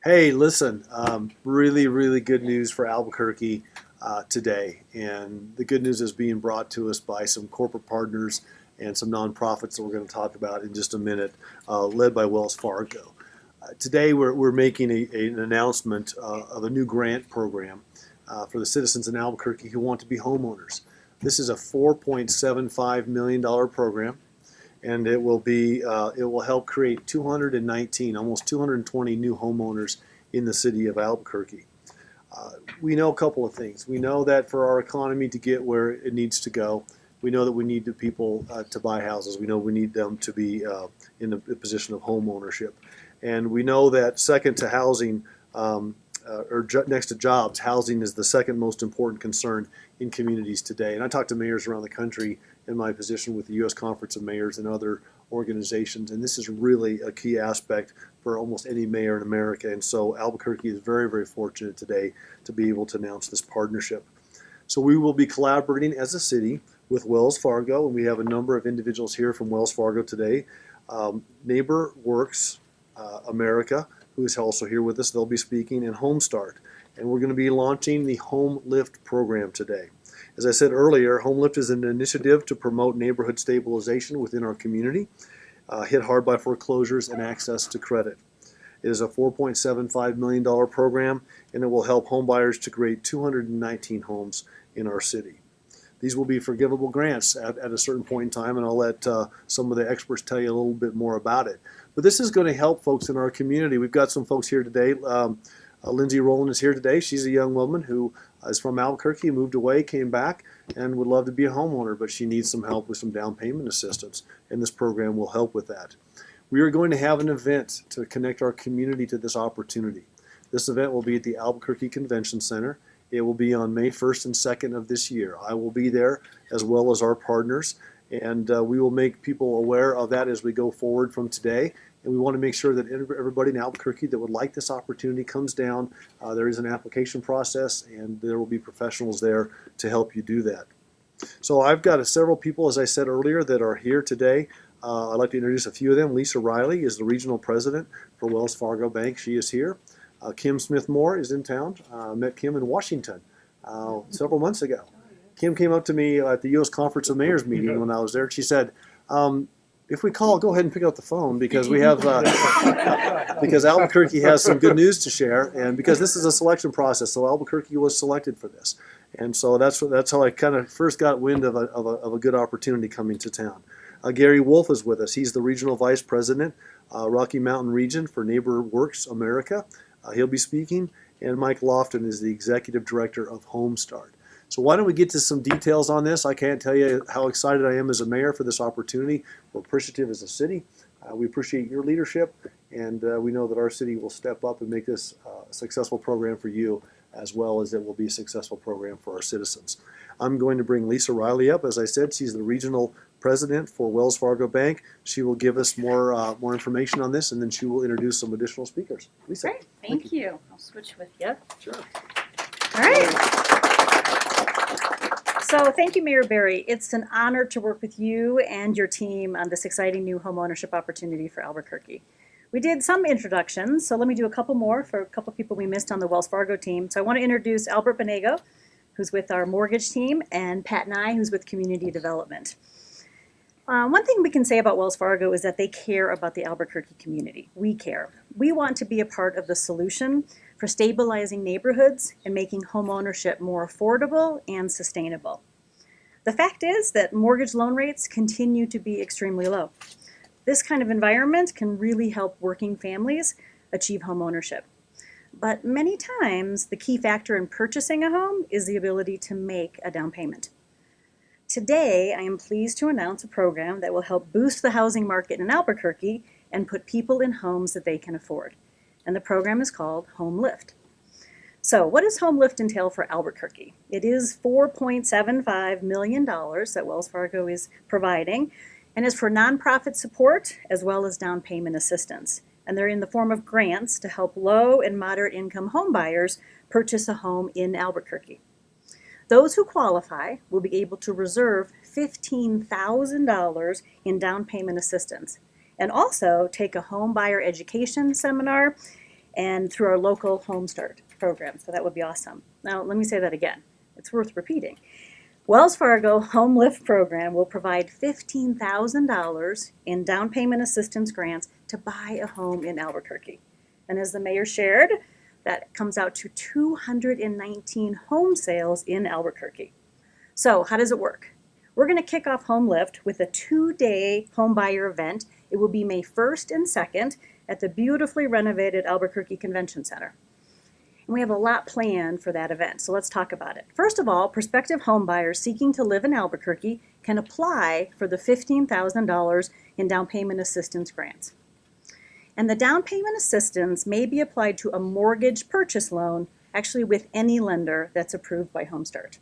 Hey, listen, really good news for Albuquerque today. And the good news is being brought to us by some corporate partners and some nonprofits that we're going to talk about in just a minute, led by Wells Fargo. Today, we're making an announcement of a new grant program for the citizens in Albuquerque who want to be homeowners. This is a $4.75 million program, and it will help create 219, almost 220 new homeowners in the city of Albuquerque. We know a couple of things. We know that for our economy to get where it needs to go, we know that we need the people to buy houses. We know we need them to be in the position of home ownership. And we know that second to housing, next to jobs, housing is the second most important concern in communities today. And I talk to mayors around the country in my position with the U.S. Conference of Mayors and other organizations, and this is really a key aspect for almost any mayor in America. And so Albuquerque is very fortunate today to be able to announce this partnership. So we will be collaborating as a city with Wells Fargo, and we have a number of individuals here from Wells Fargo today. Neighbor Works America, who is also here with us, they'll be speaking, and Homestart. And we're going to be launching the HomeLIFT program today. As I said earlier, HomeLIFT is an initiative to promote neighborhood stabilization within our community, hit hard by foreclosures and access to credit. It is a $4.75 million program, and it will help homebuyers to create 219 homes in our city. These will be forgivable grants at a certain point in time, and I'll let some of the experts tell you a little bit more about it. But this is going to help folks in our community. We've got some folks here today. Lindsay Rowland is here today. She's a young woman who is from Albuquerque, moved away, came back, and would love to be a homeowner, but she needs some help with some down payment assistance, and this program will help with that. We are going to have an event to connect our community to this opportunity. This event will be at the Albuquerque Convention Center. It will be on May 1st and 2nd of this year. I will be there as well as our partners, and we will make people aware of that as we go forward from today. And we want to make sure that everybody in Albuquerque that would like this opportunity comes down. There is an application process, and there will be professionals there to help you do that. So I've got several people, as I said earlier, that are here today. I'd like to introduce a few of them. Lisa Riley is the regional president for Wells Fargo Bank. She is here. Kim Smith-Moore is in town. Met Kim in Washington several months ago. Kim came up to me at the U.S. Conference of Mayors meeting when I was there. She said, if we call, go ahead and pick up the phone because we have because Albuquerque has some good news to share, and because this is a selection process, so Albuquerque was selected for this, and so that's how I kind of first got wind of a good opportunity coming to town. Gary Wolf is with us. He's the regional vice president, Rocky Mountain region for Neighbor Works America. He'll be speaking, and Mike Lofton is the executive director of Homestart. So why don't we get to some details on this? I can't tell you how excited I am as a mayor for this opportunity. We're appreciative as a city. We appreciate your leadership, and we know that our city will step up and make this a successful program for you, as well as it will be a successful program for our citizens. I'm going to bring Lisa Riley up. As I said, she's the regional president for Wells Fargo Bank. She will give us more information on this, and then she will introduce some additional speakers. Lisa. Great, thank you. I'll switch with you. Sure. All right. So thank you, Mayor Berry. It's an honor to work with you and your team on this exciting new homeownership opportunity for Albuquerque. We did some introductions, so let me do a couple more for a couple people we missed on the Wells Fargo team. So I want to introduce Albert Benego, who's with our mortgage team, and Pat Nye, who's with community development. One thing we can say about Wells Fargo is that they care about the Albuquerque community. We care. We want to be a part of the solution for stabilizing neighborhoods and making homeownership more affordable and sustainable. The fact is that mortgage loan rates continue to be extremely low. This kind of environment can really help working families achieve homeownership. But many times, the key factor in purchasing a home is the ability to make a down payment. Today, I am pleased to announce a program that will help boost the housing market in Albuquerque and put people in homes that they can afford. And the program is called HomeLIFT. So what does HomeLIFT entail for Albuquerque? It is $4.75 million that Wells Fargo is providing, and is for nonprofit support as well as down payment assistance. And they're in the form of grants to help low and moderate income home buyers purchase a home in Albuquerque. Those who qualify will be able to reserve $15,000 in down payment assistance, and also take a home buyer education seminar and through our local Homestart program. So that would be awesome. Now, let me say that again. It's worth repeating. Wells Fargo HomeLIFT program will provide $15,000 in down payment assistance grants to buy a home in Albuquerque. And as the mayor shared, that comes out to 219 home sales in Albuquerque. So how does it work? We're going to kick off HomeLIFT with a 2-day homebuyer event. It will be May 1st and 2nd at the beautifully renovated Albuquerque Convention Center. And we have a lot planned for that event, so let's talk about it. First of all, prospective homebuyers seeking to live in Albuquerque can apply for the $15,000 in down payment assistance grants. And the down payment assistance may be applied to a mortgage purchase loan, actually with any lender that's approved by Homestart.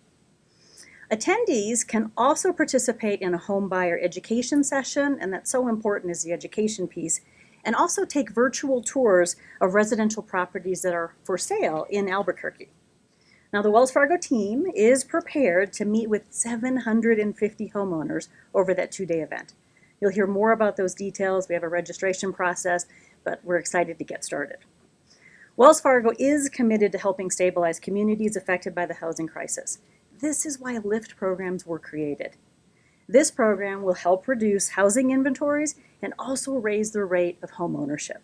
Attendees can also participate in a homebuyer education session, and that's so important is the education piece, and also take virtual tours of residential properties that are for sale in Albuquerque. Now, the Wells Fargo team is prepared to meet with 750 homeowners over that 2-day event. You'll hear more about those details. We have a registration process, but we're excited to get started. Wells Fargo is committed to helping stabilize communities affected by the housing crisis. This is why LIFT programs were created. This program will help reduce housing inventories and also raise the rate of home ownership.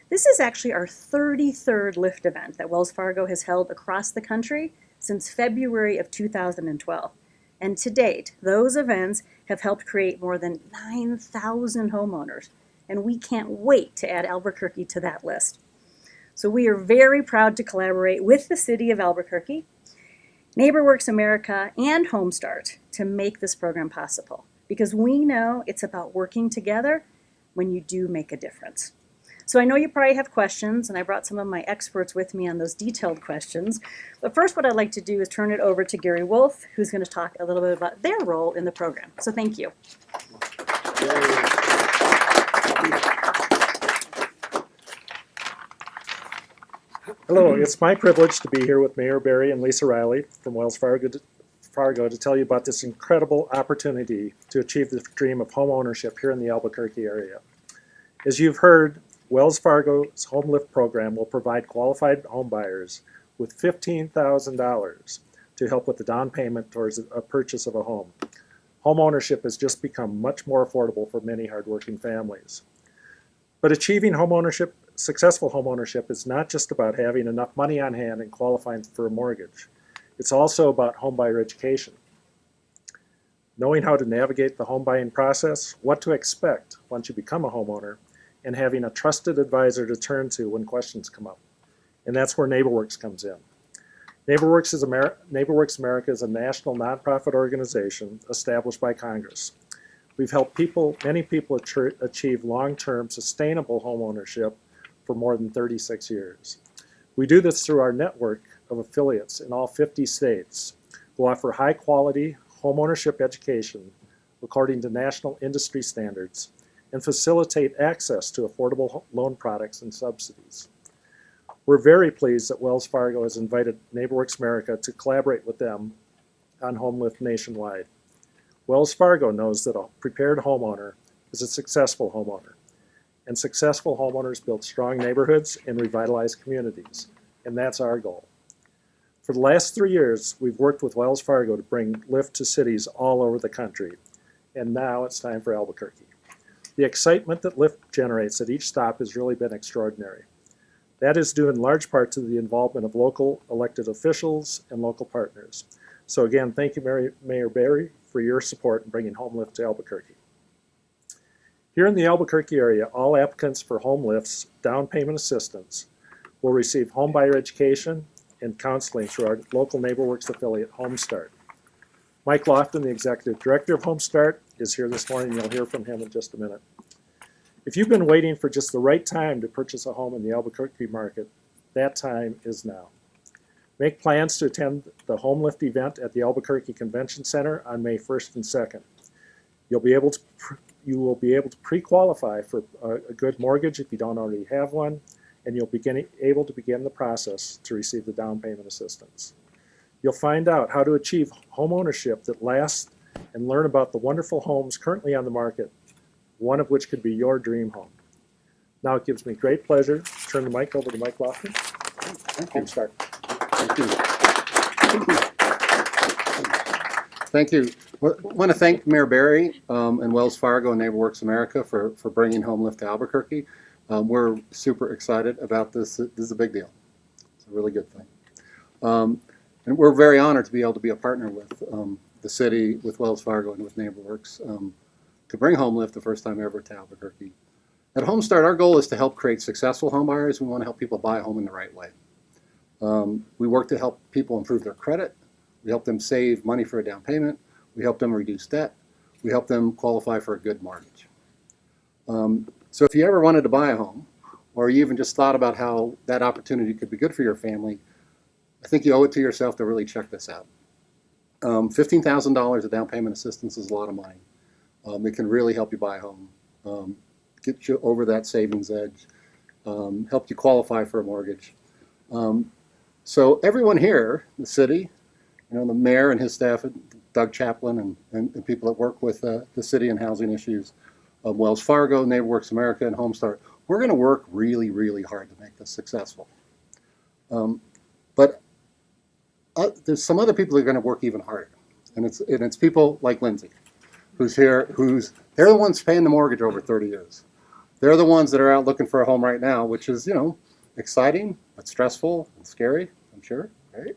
This is actually our 33rd LIFT event that Wells Fargo has held across the country since February of 2012. And to date, those events have helped create more than 9,000 homeowners, and we can't wait to add Albuquerque to that list. So we are very proud to collaborate with the City of Albuquerque, NeighborWorks America, and Homestart to make this program possible, because we know it's about working together when you do make a difference. So I know you probably have questions, and I brought some of my experts with me on those detailed questions. But first, what I'd like to do is turn it over to Gary Wolf, who's going to talk a little bit about their role in the program. So thank you. Hello, it's my privilege to be here with Mayor Barry and Lisa Riley from Wells Fargo to tell you about this incredible opportunity to achieve the dream of home ownership here in the Albuquerque area. As you've heard, Wells Fargo's HomeLIFT program will provide qualified home buyers with $15,000 to help with the down payment towards a purchase of a home. Home ownership has just become much more affordable for many hardworking families. But achieving successful home ownership is not just about having enough money on hand and qualifying for a mortgage. It's also about homebuyer education. Knowing how to navigate the home buying process, what to expect once you become a homeowner, and having a trusted advisor to turn to when questions come up. And that's where NeighborWorks comes in. NeighborWorks America is a national nonprofit organization established by Congress. We've helped many people achieve long-term sustainable home ownership for more than 36 years. We do this through our network of affiliates in all 50 states who offer high-quality home ownership education according to national industry standards and facilitate access to affordable loan products and subsidies. We're very pleased that Wells Fargo has invited NeighborWorks America to collaborate with them on HomeLIFT nationwide. Wells Fargo knows that a prepared homeowner is a successful homeowner, and successful homeowners build strong neighborhoods and revitalize communities, and that's our goal. For the last 3 years, we've worked with Wells Fargo to bring LIFT to cities all over the country, and now it's time for Albuquerque. The excitement that LIFT generates at each stop has really been extraordinary. That is due in large part to the involvement of local elected officials and local partners. So again, thank you, Mayor Barry, for your support in bringing HomeLIFT to Albuquerque. Here in the Albuquerque area, all applicants for HomeLIFT's down payment assistance will receive homebuyer education and counseling through our local NeighborWorks affiliate, Homestart. Mike Lofton, the Executive Director of Homestart, is here this morning. You'll hear from him in just a minute. If you've been waiting for just the right time to purchase a home in the Albuquerque market, that time is now. Make plans to attend the HomeLIFT event at the Albuquerque Convention Center on May 1st and 2nd. You will be able to pre-qualify for a good mortgage if you don't already have one, and you'll be able to begin the process to receive the down payment assistance. You'll find out how to achieve home ownership that lasts and learn about the wonderful homes currently on the market, one of which could be your dream home. Now it gives me great pleasure to turn the mic over to Mike Lofton. Homestart. Thank you. I want to thank Mayor Barry and Wells Fargo and NeighborWorks America for bringing HomeLIFT to Albuquerque. We're super excited about this. This is a big deal. It's a really good thing. And we're very honored to be able to be a partner with the city, with Wells Fargo, and with NeighborWorks to bring HomeLIFT the first time ever to Albuquerque. At Homestart, our goal is to help create successful home buyers. We want to help people buy a home in the right way. We work to help people improve their credit. We help them save money for a down payment. We help them reduce debt. We help them qualify for a good mortgage. So if you ever wanted to buy a home, or you even just thought about how that opportunity could be good for your family, I think you owe it to yourself to really check this out. $15,000 of down payment assistance is a lot of money. It can really help you buy a home, get you over that savings edge, help you qualify for a mortgage. So everyone here, the city, the mayor and his staff, Doug Chaplin, and people that work with the city and housing issues, Wells Fargo, NeighborWorks America, and Homestart, we're going to work really, really hard to make this successful. But there's some other people that are going to work even harder, and it's people like Lindsay, who's here, they're the ones paying the mortgage over 30 years. They're the ones that are out looking for a home right now, which is, exciting, but stressful and scary, I'm sure, right?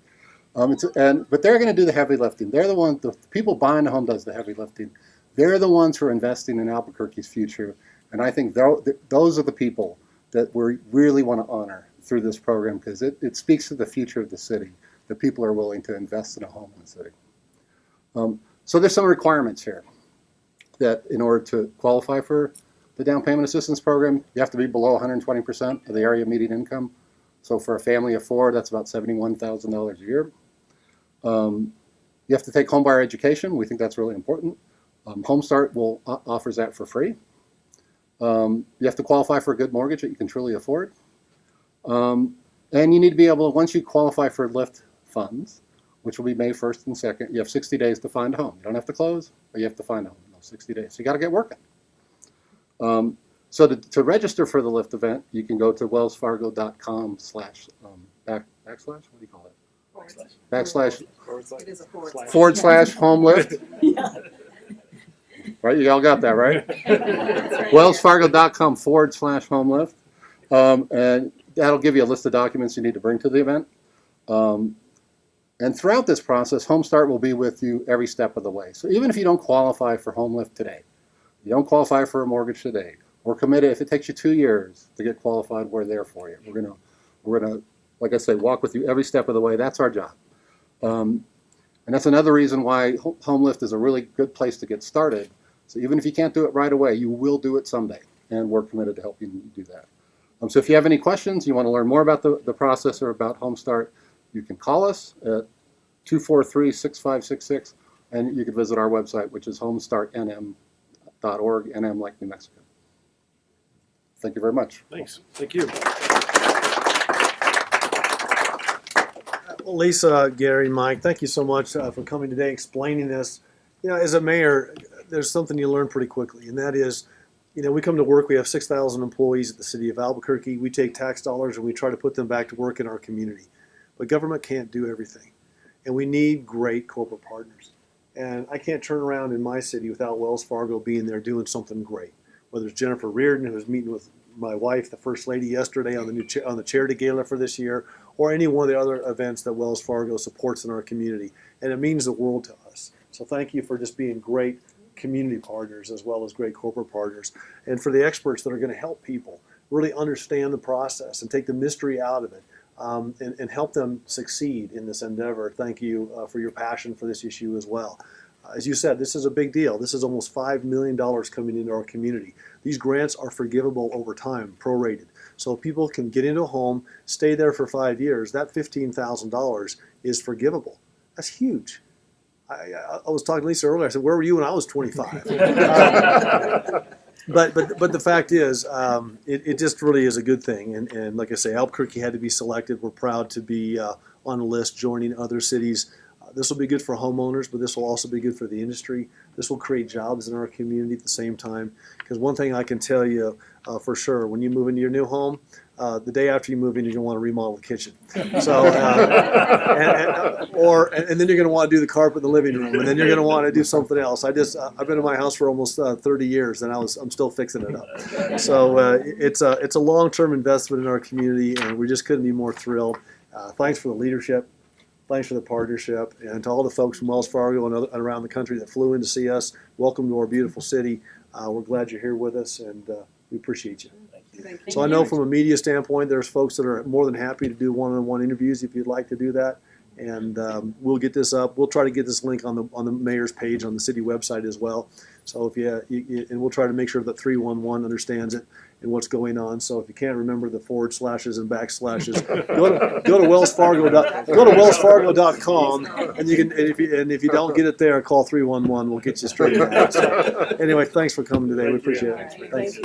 But they're going to do the heavy lifting. They're the people buying the home does the heavy lifting. They're the ones who are investing in Albuquerque's future. And I think those are the people that we really want to honor through this program, because it speaks to the future of the city, that people are willing to invest in a home in the city. So there's some requirements here that in order to qualify for the down payment assistance program, you have to be below 120% of the area median income. So for a family of four, that's about $71,000 a year. You have to take homebuyer education. We think that's really important. Homestart offers that for free. You have to qualify for a good mortgage that you can truly afford. And you need to be able to, once you qualify for LIFT funds, which will be May 1st and 2nd, you have 60 days to find a home. You don't have to close, but you have to find a home in those 60 days. So you got to get working. So to register for the LIFT event, you can go to wellsfargo.com / backslash, what do you call it? Backslash / HomeLIFT. Right, you all got that, right? wellsfargo.com / HomeLIFT. And that'll give you a list of documents you need to bring to the event. And throughout this process, Homestart will be with you every step of the way. So even if you don't qualify for HomeLIFT today, you don't qualify for a mortgage today, we're committed. If it takes you 2 years to get qualified, we're there for you. We're gonna, like I say, walk with you every step of the way. That's our job. And that's another reason why HomeLIFT is a really good place to get started. So even if you can't do it right away, you will do it someday. And we're committed to help you do that. So if you have any questions, you want to learn more about the process or about Homestart, you can call us at 243-6566, and you can visit our website, which is homestartnm.org, NM like New Mexico. Thank you very much. Thanks. Thank you. Well, Lisa, Gary, Mike, thank you so much for coming today, explaining this. As a mayor, there's something you learn pretty quickly, and that is, we come to work, we have 6,000 employees at the city of Albuquerque. We take tax dollars and we try to put them back to work in our community. But government can't do everything, and we need great corporate partners. And I can't turn around in my city without Wells Fargo being there doing something great. Whether it's Jennifer Reardon, who was meeting with my wife, the First Lady, yesterday on the Charity Gala for this year, or any one of the other events that Wells Fargo supports in our community. And it means the world to us. So thank you for just being great community partners as well as great corporate partners. And for the experts that are going to help people really understand the process and take the mystery out of it. And help them succeed in this endeavor. Thank you for your passion for this issue as well. As you said, this is a big deal. This is almost $5 million coming into our community. These grants are forgivable over time, prorated. So if people can get into a home, stay there for 5 years, that $15,000 is forgivable. That's huge. I was talking to Lisa earlier. I said, where were you when I was 25? But the fact is, it just really is a good thing. And like I say, Albuquerque had to be selected. We're proud to be on the list, joining other cities This will be good for homeowners, but this will also be good for the industry. This will create jobs in our community at the same time. Because one thing I can tell you for sure, when you move into your new home, the day after you move in, you're going to want to remodel the kitchen. So, and then you're going to want to do the carpet in the living room, and then you're going to want to do something else. I've been in my house for almost 30 years, and I'm still fixing it up. So it's a long-term investment in our community, and we just couldn't be more thrilled. Thanks for the leadership. Thanks for the partnership, and to all the folks from Wells Fargo and around the country that flew in to see us. Welcome to our beautiful city. We're glad you're here with us, and we appreciate you. So I know from a media standpoint, there's folks that are more than happy to do one-on-one interviews if you'd like to do that. And we'll get this up. We'll try to get this link on the mayor's page on the city website as well. So if and we'll try to make sure that 311 understands it and what's going on. So if you can't remember the forward slashes and backslashes, go to wellsfargo.com, and you can. And if you don't get it there, call 311. We'll get you straight back. So anyway, thanks for coming today. We appreciate it. Thanks.